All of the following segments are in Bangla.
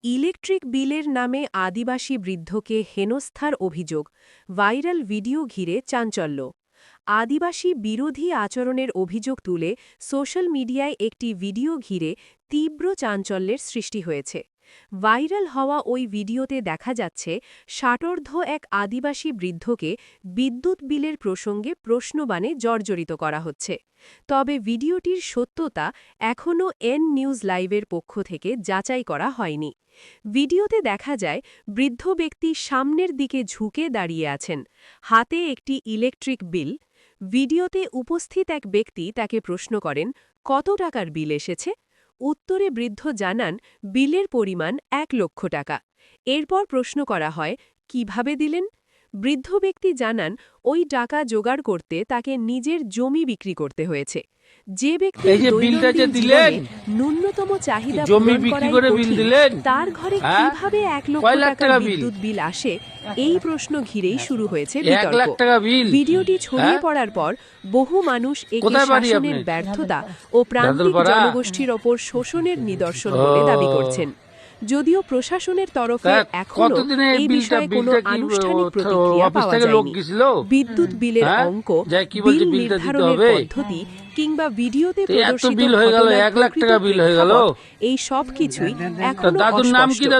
ইলেকট্রিক বিলের নামে আদিবাসী বৃদ্ধকে হেনস্থার অভিযোগ, ভাইরাল ভিডিও ঘিরে চাঞ্চল্য। আদিবাসী বিরোধী আচরণের অভিযোগ তুলে সোশ্যাল মিডিয়ায় একটি ভিডিও ঘিরে তীব্র চাঞ্চল্যের সৃষ্টি হয়েছে। ভাইরাল হওয়া ওই ভিডিওতে দেখা যাচ্ছে ষাটোর্ধ্ব এক আদিবাসী বৃদ্ধকে বিদ্যুৎ বিলের প্রসঙ্গে প্রশ্নবাণে জর্জরিত করা হচ্ছে। তবে ভিডিওটির সত্যতা এখনও এন নিউজ লাইভের পক্ষ থেকে যাচাই করা হয়নি। ভিডিওতে দেখা যায় বৃদ্ধ ব্যক্তি সামনের দিকে ঝুঁকে দাঁড়িয়ে আছেন, হাতে একটি ইলেকট্রিক বিল। ভিডিওতে উপস্থিত এক ব্যক্তি তাকে প্রশ্ন করেন, কত টাকার বিল এসেছে? উত্তরে বৃদ্ধ জানান বিলের পরিমাণ ১ লক্ষ টাকা। এরপর প্রশ্ন করা হয়, কিভাবে দিলেন? বৃদ্ধ ব্যক্তি জানান ওই টাকা জোগাড় করতে তাকে নিজের জমি বিক্রি করতে হয়েছে। যে ব্যক্তি দৈনন্দিন জীবনে ন্যূনতম চাহিদা পূরণ করাই কঠিন, তার ঘরে কিভাবে ১ লক্ষ টাকার বিদ্যুৎ বিল আসে, এই প্রশ্ন ঘিরেই শুরু হয়েছে বিতর্ক। ভিডিওটি ছড়িয়ে পড়ার পর বহু মানুষ একে শাসনের ব্যর্থতা ও প্রান্তিক জনগোষ্ঠীর ওপর শোষণের নিদর্শন বলে দাবি করছেন। যদিও প্রশাসনের তরফে এখনো এই বিষয়ে কোনো আনুষ্ঠানিক প্রতিক্রিয়া পাওয়া যায়নি। বিদ্যুৎ বিলের অঙ্ক, বিল নির্ধারণের পদ্ধতি কিংবা ভিডিওতে প্রদর্শিত ঘটনার প্রকৃত প্রেক্ষাপট, এই সব কিছুই এখনো অস্পষ্ট।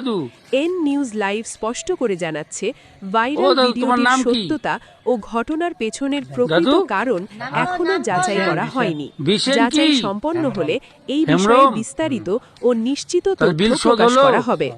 এন নিউজ লাইভ স্পষ্ট করে জানাচ্ছে, ভাইরাল ভিডিওটির সত্যতা ও ঘটনার পেছনের প্রকৃত কারণ এখনো যাচাই করা হয়নি। যাচাই সম্পন্ন হলে এই বিষয়ে বিস্তারিত ও নিশ্চিত তথ্য প্রকাশ করা হবে।